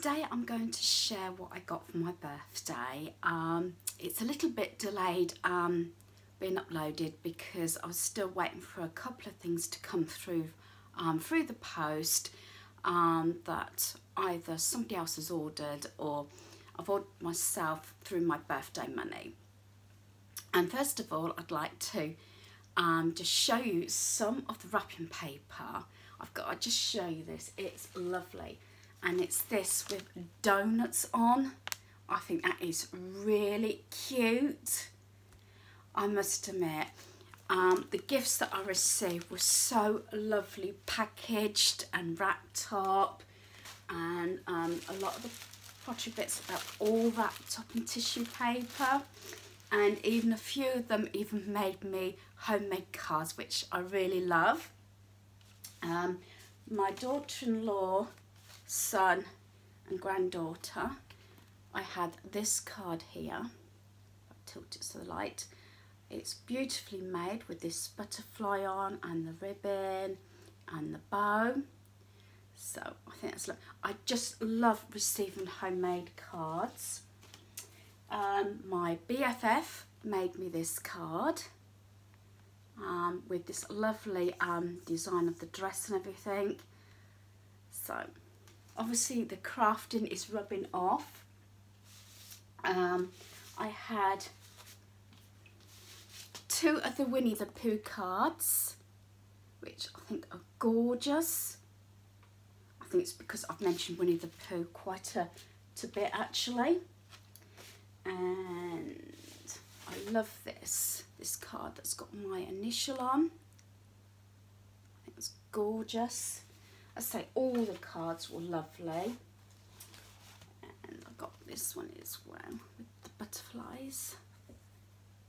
Today I'm going to share what I got for my birthday. It's a little bit delayed being uploaded because I was still waiting for a couple of things to come through the post that either somebody else has ordered or I've ordered myself through my birthday money. And first of all, I'd like to just show you some of the wrapping paper I'll just show you this. It's lovely. And it's this with donuts on. I think that is really cute. I must admit, the gifts that I received were so lovely packaged and wrapped up, and a lot of the pottery bits are all wrapped up in tissue paper, and even a few of them even made me homemade cards, which I really love. My daughter-in-law, son and granddaughter, I had this card here. I'll tilt it to the light. It's beautifully made with this butterfly on and the ribbon and the bow. So I think that's I just love receiving homemade cards. My BFF made me this card with this lovely design of the dress and everything. So obviously the crafting is rubbing off. I had two of the Winnie the Pooh cards, which I think are gorgeous. I think it's because I've mentioned Winnie the Pooh quite a bit actually. And I love this card that's got my initial on. I think it's gorgeous. I say all the cards were lovely. And I got this one as well with the butterflies.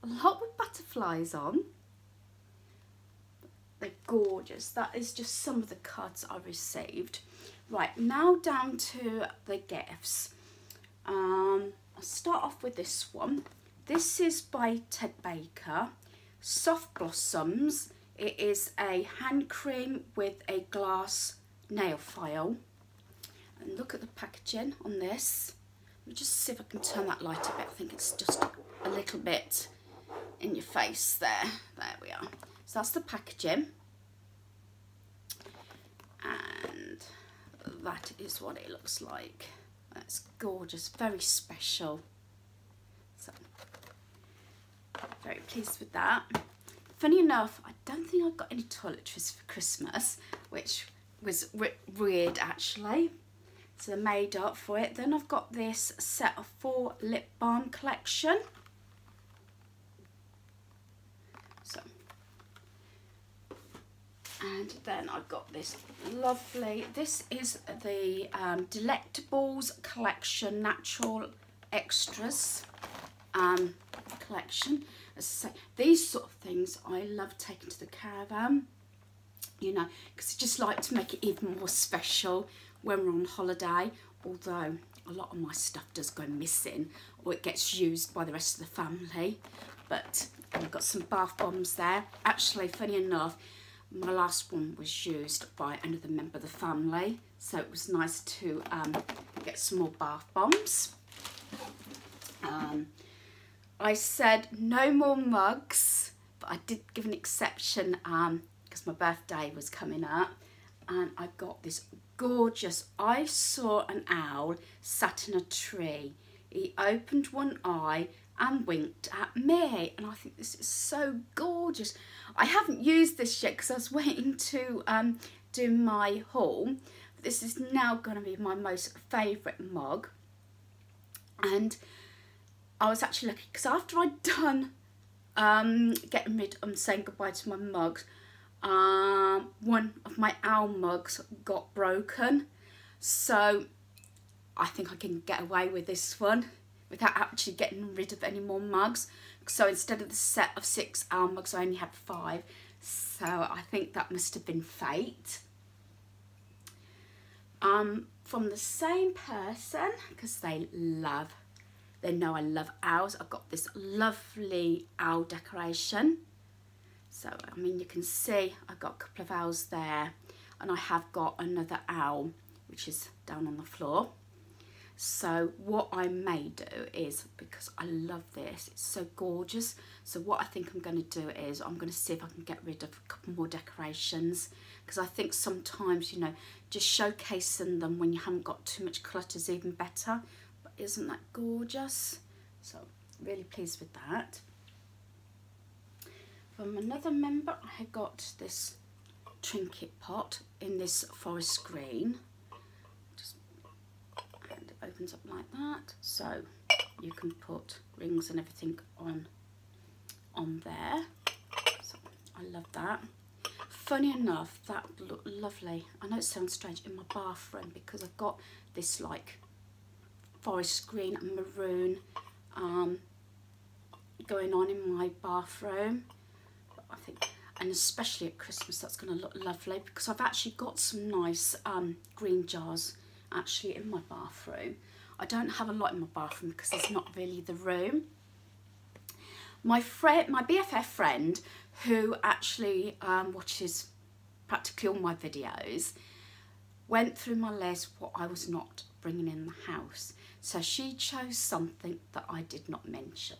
A lot with butterflies on. They're gorgeous. That is just some of the cards I received. Right, now down to the gifts. I'll start off with this one. This is by Ted Baker, Soft Blossoms. It is a hand cream with a glass nail file. And look at the packaging on this. Let me just see if I can turn that light a bit. I think it's just a little bit in your face there. There we are. So that's the packaging. And that is what it looks like. That's gorgeous, very special. So, very pleased with that. Funny enough, I don't think I got any toiletries for Christmas, which was weird actually. So they made up for it. Then I've got this set of 4 lip balm collection. So, and then I've got this lovely, this is the Delectables collection, natural extras collection. As I say, these sort of things I love taking to the caravan, you know, because I just like to make it even more special when we're on holiday, although a lot of my stuff does go missing or it gets used by the rest of the family. But I've got some bath bombs there. Actually, funny enough, my last one was used by another member of the family, so it was nice to get some more bath bombs. I said no more mugs, but I did give an exception because my birthday was coming up, and I got this gorgeous, I saw an owl sat in a tree. He opened one eye and winked at me, and I think this is so gorgeous. I haven't used this yet because I was waiting to do my haul. This is now going to be my most favourite mug, and I was actually lucky because after I'd done getting rid and saying goodbye to my mugs, one of my owl mugs got broken, so I think I can get away with this one without actually getting rid of any more mugs. So instead of the set of 6 owl mugs, I only had 5. So I think that must have been fate. From the same person, because they know I love owls, I've got this lovely owl decoration. So, I mean, you can see I've got a couple of owls there, and I have got another owl, which is down on the floor. So what I may do is, because I love this, it's so gorgeous, so what I think I'm going to do is I'm going to see if I can get rid of a couple more decorations, because I think sometimes, you know, just showcasing them when you haven't got too much clutter is even better. But isn't that gorgeous? So really pleased with that. From another member, I got this trinket pot in this forest green. And it opens up like that, so you can put rings and everything on there. So I love that. Funny enough, that looked lovely. I know it sounds strange, in my bathroom, because I've got this like forest green and maroon going on in my bathroom. But I think, and especially at Christmas, that's going to look lovely, because I've actually got some nice green jars actually in my bathroom. I don't have a lot in my bathroom because there's not really the room. My BFF friend, who actually watches practically all my videos, went through my list what I was not bringing in the house. So she chose something that I did not mention.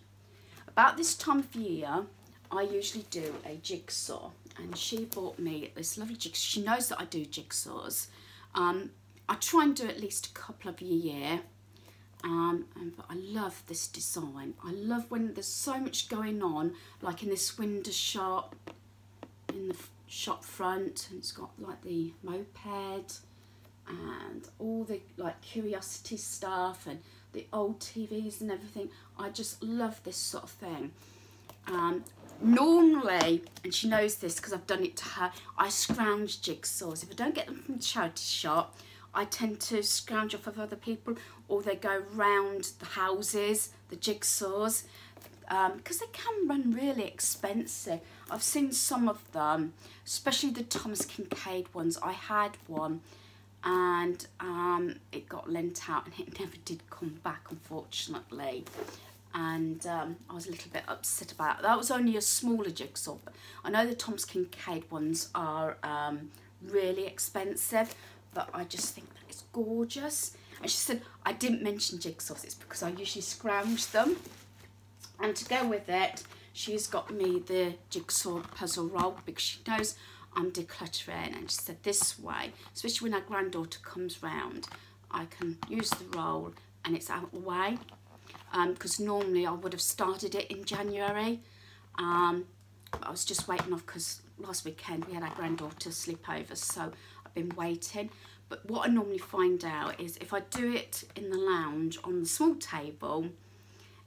About this time of year, I usually do a jigsaw, and she bought me this lovely jigsaw. She knows that I do jigsaws. I try and do at least a couple of a year. But I love this design. I love when there's so much going on, like in this window shop, in the shop front, and it's got like the moped and all the like curiosity stuff and the old TVs and everything. I just love this sort of thing. Normally, and she knows this because I've done it to her, I scrounge jigsaws. If I don't get them from the charity shop, I tend to scrounge off of other people, or they go round the houses, the jigsaws, because they can run really expensive. I've seen some of them, especially the Thomas Kinkade ones. I had one, and it got lent out and it never did come back, unfortunately. And I was a little bit upset about it. That was only a smaller jigsaw, but I know the Thomas Kinkade ones are really expensive, but I just think that it's gorgeous. And she said, I didn't mention jigsaws, it's because I usually scrounge them. And to go with it, she's got me the jigsaw puzzle roll, because she knows I'm decluttering, and she said this way, especially when our granddaughter comes round, I can use the roll and it's out of the way. Because normally I would have started it in January. But I was just waiting off, because last weekend we had our granddaughter sleepover, so I've been waiting. But what I normally find out is if I do it in the lounge on the small table,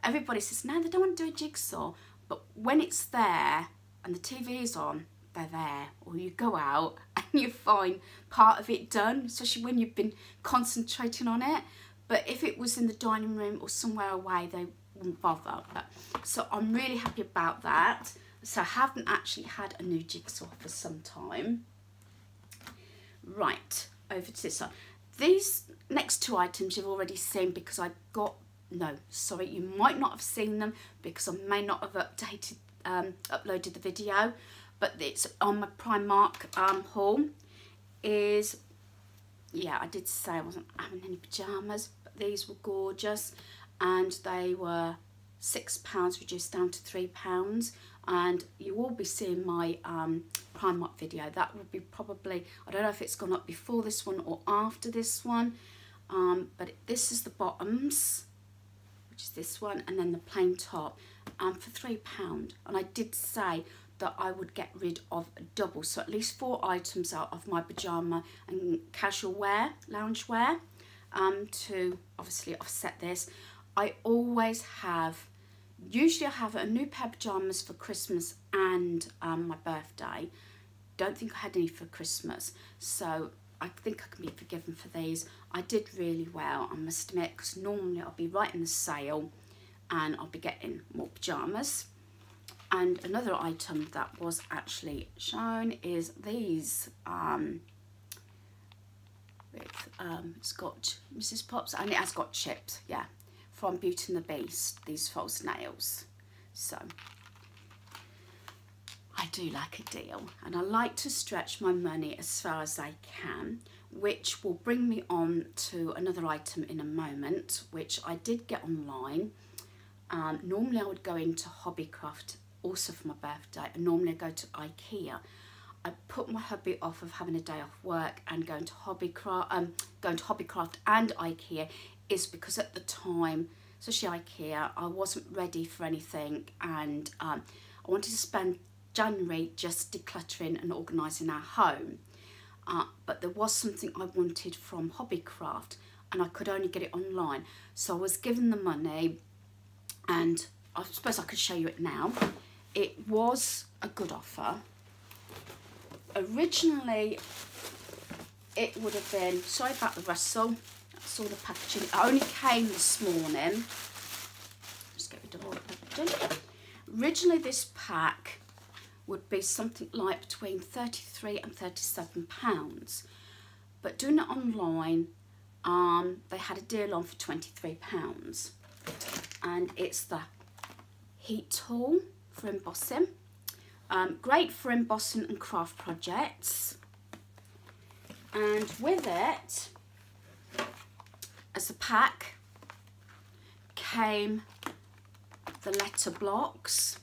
everybody says, no, they don't want to do a jigsaw. But when it's there and the TV is on, they're there. Or you go out and you find part of it done, especially when you've been concentrating on it. But if it was in the dining room or somewhere away, they wouldn't bother. So I'm really happy about that. So I haven't actually had a new jigsaw for some time. Right, over to this side. These next two items you've already seen, because I got, no, sorry, you might not have seen them because I may not have uploaded the video, but it's on my Primark haul. Is, yeah, I did say I wasn't having any pyjamas, but these were gorgeous, and they were £6 reduced down to £3. And you will be seeing my Primark video. That will be probably, I don't know if it's gone up before this one or after this one, but this is the bottoms, which is this one, and then the plain top, for £3. And I did say that I would get rid of a double, so at least 4 items out of my pyjama and casual wear, lounge wear, to obviously offset this. I always have, usually I have a new pair of pyjamas for Christmas and my birthday. Don't think I had any for Christmas, so I think I can be forgiven for these. I did really well, I must admit, because normally I'll be right in the sale and I'll be getting more pyjamas. And another item that was actually shown is these. It's got Mrs. Potts, and it has got chips, yeah, from Beauty and the Beast, these false nails. So I do like a deal, and I like to stretch my money as far as I can. which will bring me on to another item in a moment, which I did get online. Normally I would go into Hobbycraft also for my birthday, and normally I go to IKEA. I put my hubby off of having a day off work and going to Hobbycraft and IKEA is because at the time, especially IKEA, I wasn't ready for anything, and I wanted to spend January just decluttering and organising our home. But there was something I wanted from Hobbycraft and I could only get it online. So I was given the money, and I suppose I could show you it now. It was a good offer. Originally, it would have been, sorry about the rustle, that's all the packaging. It only came this morning. Just get rid of all the packaging. Originally, this pack would be something like between £33 and £37. But doing it online, they had a deal on for £23. And it's the heat tool for embossing. Great for embossing and craft projects. And with it, as a pack, came the letter blocks,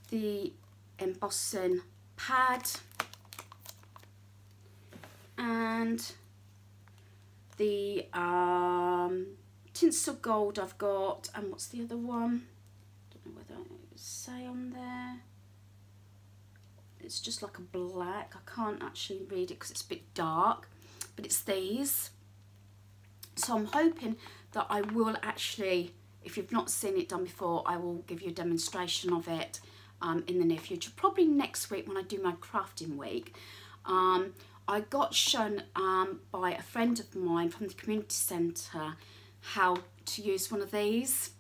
the embossing pad, and the tinsel gold I've got, and what's the other one? Don't know whether it will say on there. It's just like a black. I can't actually read it because it's a bit dark, but it's these. So I'm hoping that I will actually, if you've not seen it done before, I will give you a demonstration of it in the near future, probably next week when I do my crafting week. I got shown by a friend of mine from the community centre how to use one of these,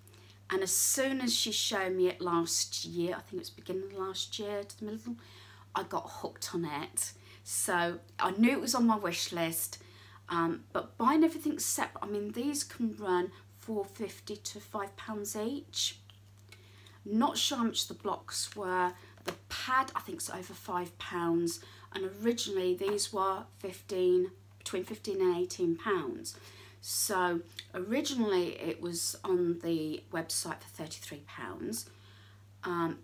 and as soon as she showed me it last year, I think it was beginning of last year to the middle, I got hooked on it. So I knew it was on my wish list, but buying everything separate, I mean, these can run £4.50 to £5 each. Not sure how much the blocks were. The pad, I think, is over £5, and originally these were between £15 and £18. So originally it was on the website for £33.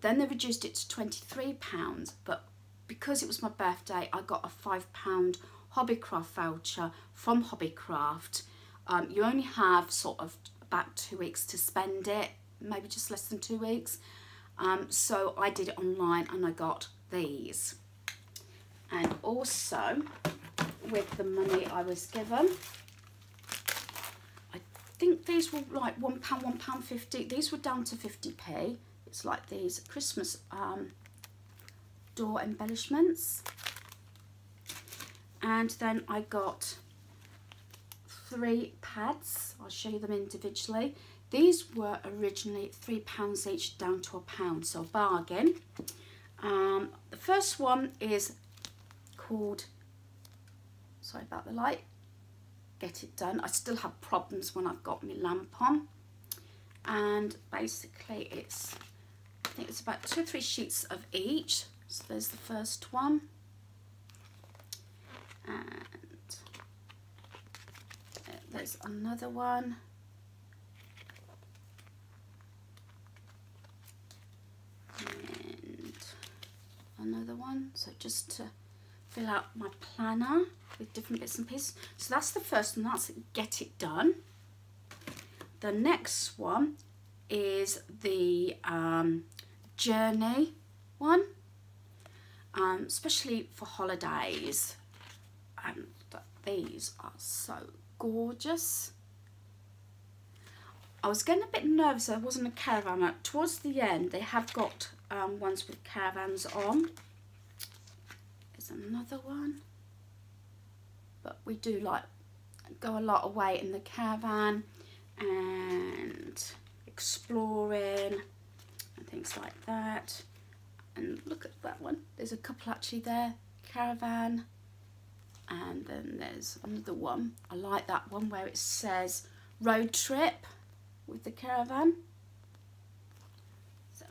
Then they reduced it to £23, but because it was my birthday, I got a £5 Hobbycraft voucher from Hobbycraft. You only have sort of about 2 weeks to spend it, maybe just less than 2 weeks. So I did it online and I got these. And also, with the money I was given, I think these were like £1, £1.50. These were down to 50p. It's like these Christmas door embellishments. And then I got 3 pads. I'll show you them individually. These were originally £3 each, down to £1, so a bargain. The first one is called, sorry about the light, Get It Done. I still have problems when I've got my lamp on. And basically it's, I think it's about 2 or 3 sheets of each. So there's the first one. And there's another one. And another one. So just to fill out my planner with different bits and pieces. So that's the first one, that's Get It Done. The next one is the Journey one, especially for holidays. And these are so gorgeous. I was getting a bit nervous, there wasn't a caravan. Towards the end, they have got ones with caravans on. There's another one. But we do like go a lot away in the caravan and exploring and things like that. And look at that one. There's a couple actually there. Caravan. And then there's another one. I like that one where it says road trip with the caravan. So,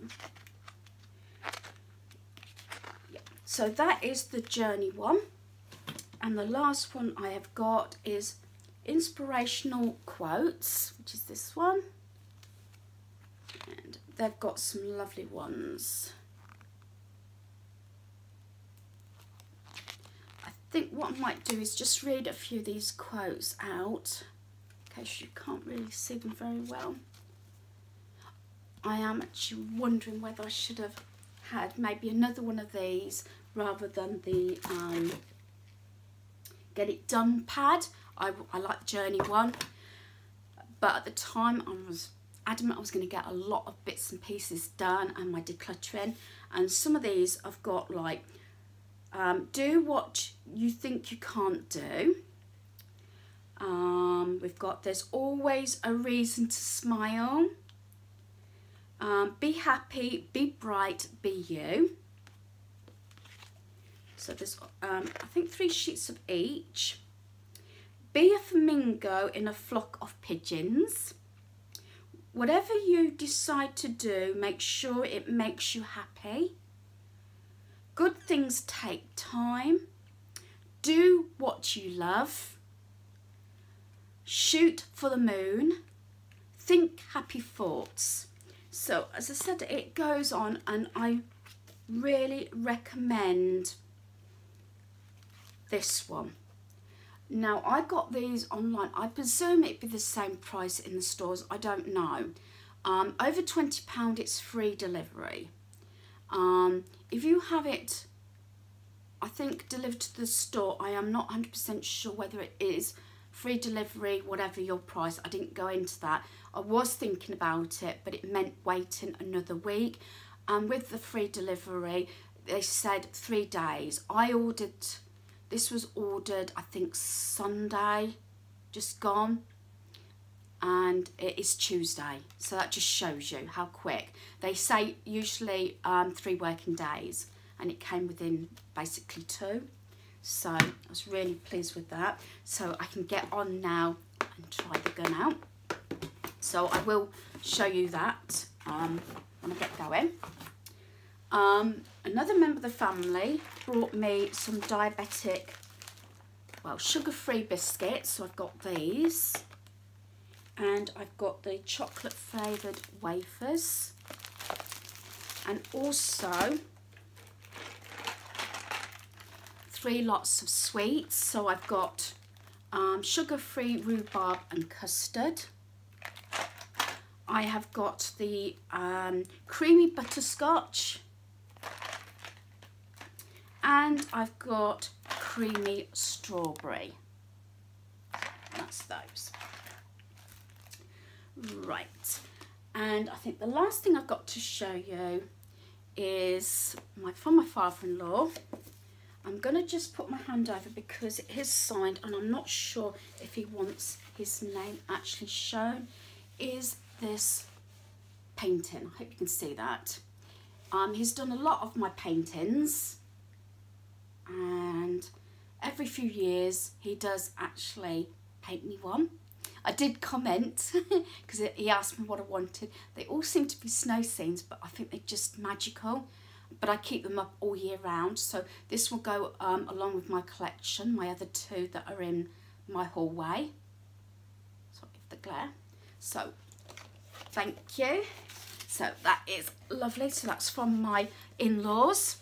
yeah. So that is the Journey one. And the last one I have got is Inspirational Quotes, which is this one. And they've got some lovely ones. I think what I might do is just read a few of these quotes out, in case you can't really see them very well. I am actually wondering whether I should have had maybe another one of these rather than the Get It Done pad. I like the Journey one, but at the time I was adamant I was going to get a lot of bits and pieces done and my decluttering, and some of these I've got like do what you think you can't do. We've got There's Always a Reason to Smile. Be happy, be bright, be you. So there's I think 3 sheets of each. Be a flamingo in a flock of pigeons. Whatever you decide to do, make sure it makes you happy. Good things take time. Do what you love. Shoot for the moon. Think happy thoughts. So as I said, it goes on, and I really recommend this one. Now, I got these online. I presume it'd be the same price in the stores. I don't know. Over £20, it's free delivery. If you have it, I think, delivered to the store, I am not 100% sure whether it is free delivery, whatever your price. I didn't go into that. I was thinking about it, but it meant waiting another week. And with the free delivery, they said 3 days. This was ordered, I think, Sunday, just gone, and it is Tuesday. So that just shows you how quick. They say usually 3 working days, and it came within basically 2. So I was really pleased with that. So I can get on now and try the gun out. So I will show you that when I get going. Another member of the family brought me some diabetic, well, sugar-free biscuits. So I've got these, and I've got the chocolate flavoured wafers, and also 3 lots of sweets. So I've got sugar-free rhubarb and custard. I have got the creamy butterscotch, and I've got creamy strawberry. That's those. Right, and I think the last thing I've got to show you is from my father-in-law. I'm going to just put my hand over because it is signed, and I'm not sure if he wants his name actually shown. Is this painting? I hope you can see that. He's done a lot of my paintings, and every few years he does actually paint me one. I did comment because he asked me what I wanted. They all seem to be snow scenes, but I think they're just magical. But I keep them up all year round. So this will go along with my collection, my other 2 that are in my hallway. Sorry for the glare. So thank you. So that is lovely. So that's from my in-laws.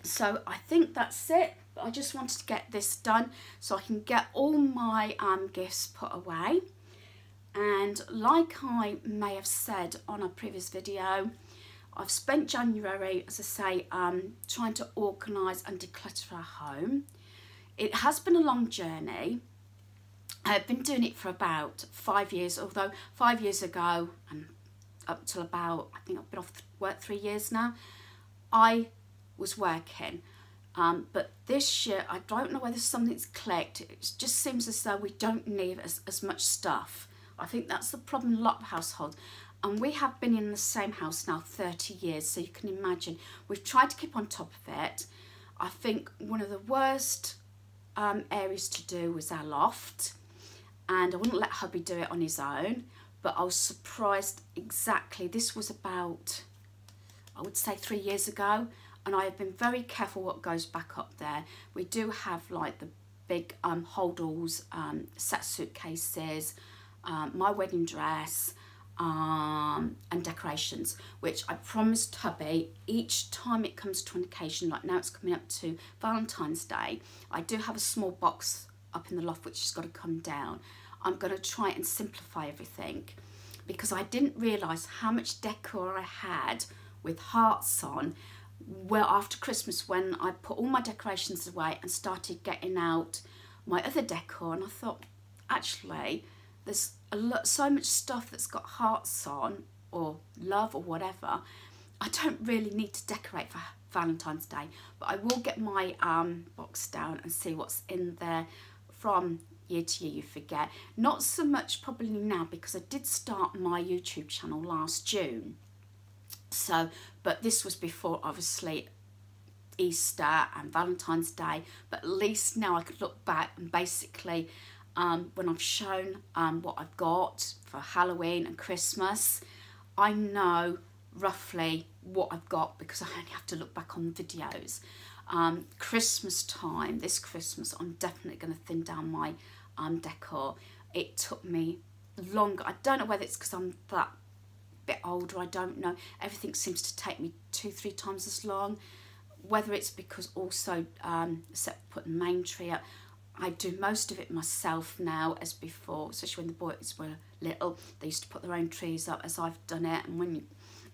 So I think that's it. I just wanted to get this done so I can get all my gifts put away. And like I may have said on a previous video, I've spent January, as I say, trying to organise and declutter our home. It has been a long journey. I've been doing it for about 5 years, although 5 years ago and up till about, I think I've been off work 3 years now, I was working. But this year, I don't know whether something's clicked. It just seems as though we don't need as much stuff. I think that's the problem in a lot of households. And we have been in the same house now 30 years, so you can imagine. We've tried to keep on top of it. I think one of the worst areas to do was our loft. And I wouldn't let hubby do it on his own. But I was surprised exactly. This was about, I would say 3 years ago. and I have been very careful what goes back up there. We do have like the big holdalls, set suitcases, my wedding dress, and decorations, which I promised hubby each time it comes to an occasion, like now it's coming up to Valentine's Day, I do have a small box up in the loft which has got to come down. I'm going to try and simplify everything, because I didn't realise how much decor I had with hearts on well after Christmas, when I put all my decorations away and started getting out my other decor, and I thought, actually there's so much stuff that's got hearts on or love or whatever. I don't really need to decorate for Valentine's Day, but I will get my box down and see what's in there. From year to year you forget. Not so much probably now, because I did start my YouTube channel last June. So, but this was before obviously Easter and Valentine's Day, but at least now I could look back and basically when I've shown what I've got for Halloween and Christmas, I know roughly what I've got, because I only have to look back on the videos. Christmas time, this Christmas, I'm definitely going to thin down my decor. It took me longer. I don't know whether it's because I'm that bit older, I don't know. Everything seems to take me 2-3 times as long. Whether it's because also, except putting the main tree up, I do most of it myself now as before, especially when the boys were little. They used to put their own trees up as I've done it, and when you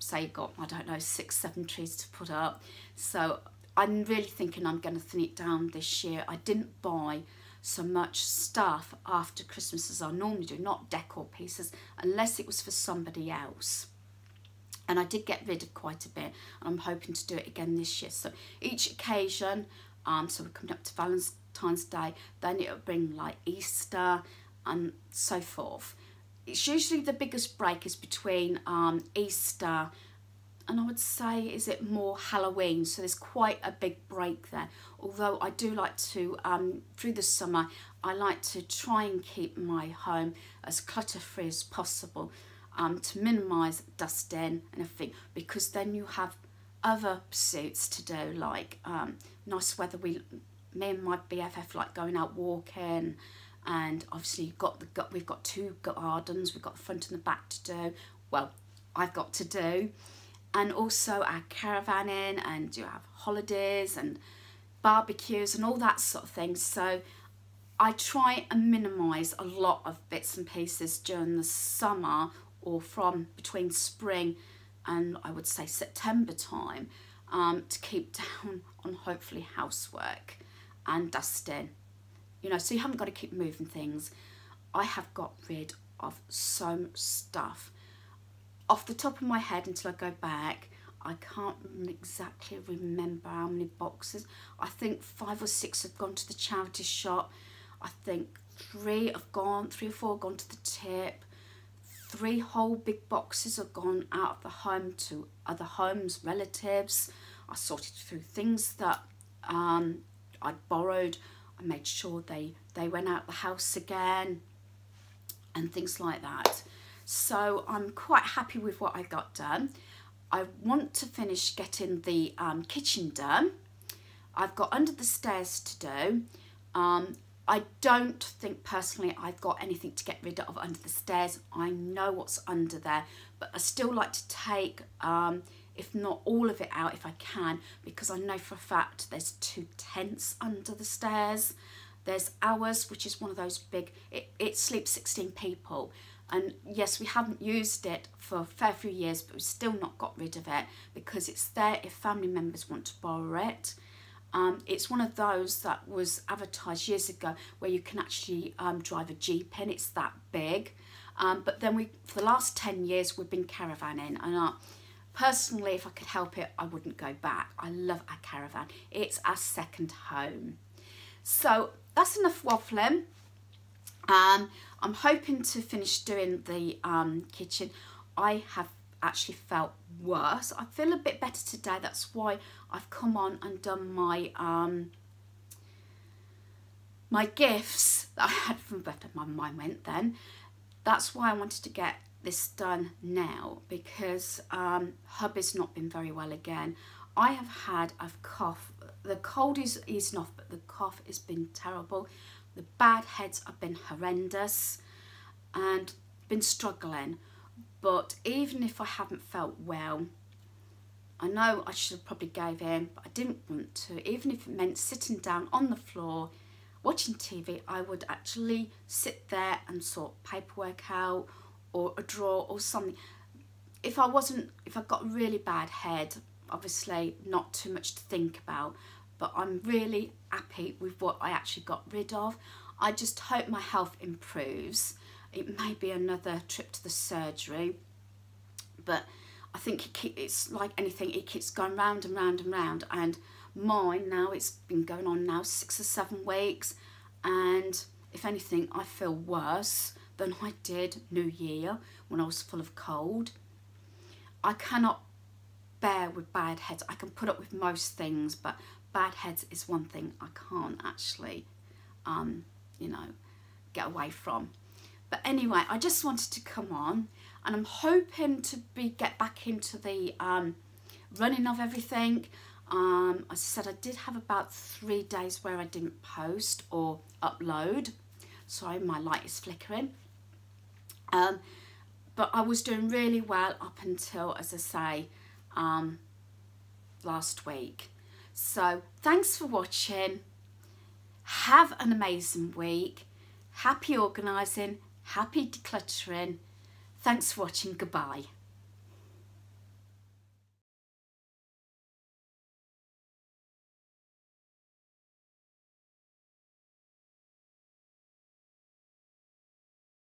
say you've got, I don't know, 6-7 trees to put up. So I'm really thinking I'm going to thin it down this year. I didn't buy so much stuff after Christmas as I normally do, not decor pieces, unless it was for somebody else. And I did get rid of quite a bit, and I'm hoping to do it again this year. So each occasion, so we're coming up to Valentine's Day, then it'll bring like Easter and so forth. It's usually the biggest break is between Easter and I would say, is it more Halloween? So there's quite a big break there. Although I do like to, through the summer, I like to try and keep my home as clutter-free as possible, to minimise dusting and everything, because then you have other pursuits to do, like nice weather. Me and my BFF like going out walking, and obviously we've got 2 gardens. We've got the front and the back to do. Well, I've got to do. And also our caravanning, and you have holidays and barbecues and all that sort of thing. So I try and minimise a lot of bits and pieces during the summer, or from between spring and I would say September time, to keep down on hopefully housework and dusting. You know, so you haven't got to keep moving things. I have got rid of so much stuff. Off the top of my head, until I go back, I can't exactly remember how many boxes. I think 5 or 6 have gone to the charity shop. I think 3 or 4 have gone to the tip. 3 whole big boxes have gone out of the home to other homes, relatives. I sorted through things that I'd borrowed. I made sure they went out the house again and things like that. So I'm quite happy with what I got done. I want to finish getting the kitchen done. I've got under the stairs to do. I don't think personally I've got anything to get rid of under the stairs. I know what's under there, but I still like to take, if not all of it out if I can, because I know for a fact there's 2 tents under the stairs. There's ours, which is one of those big, it sleeps 16 people. And yes, we haven't used it for a fair few years, but we've still not got rid of it because it's there if family members want to borrow it. It's one of those that was advertised years ago where you can actually drive a Jeep in. It's that big. But then for the last 10 years, we've been caravanning. And personally, if I could help it, I wouldn't go back. I love our caravan. It's our second home. So that's enough waffling. I'm hoping to finish doing the kitchen. I have actually felt worse. I feel a bit better today. That's why I've come on and done my my gifts that I had from birthday. My mind went then. That's why I wanted to get this done now, because hubby's not been very well again. I have had a cough. The cold is easing off, but the cough has been terrible. The bad heads have been horrendous and been struggling. But even if I haven't felt well, I know I should have probably gave in, but I didn't want to. Even if it meant sitting down on the floor, watching TV, I would actually sit there and sort paperwork out or a drawer or something. If I got a really bad head, obviously not too much to think about, but I'm really happy with what I actually got rid of. I just hope my health improves. It may be another trip to the surgery, but I think it's like anything, it keeps going round and round and round, and mine now, it's been going on now 6 or 7 weeks, and if anything I feel worse than I did New Year when I was full of cold. I cannot bear with bad heads. I can put up with most things, but bad heads is one thing I can't actually, you know, get away from. But anyway, I just wanted to come on, and I'm hoping to get back into the running of everything. As I said, I did have about 3 days where I didn't post or upload. Sorry, my light is flickering. But I was doing really well up until, as I say, last week. So thanks for watching. Have an amazing week. Happy organising, happy decluttering. Thanks for watching. Goodbye.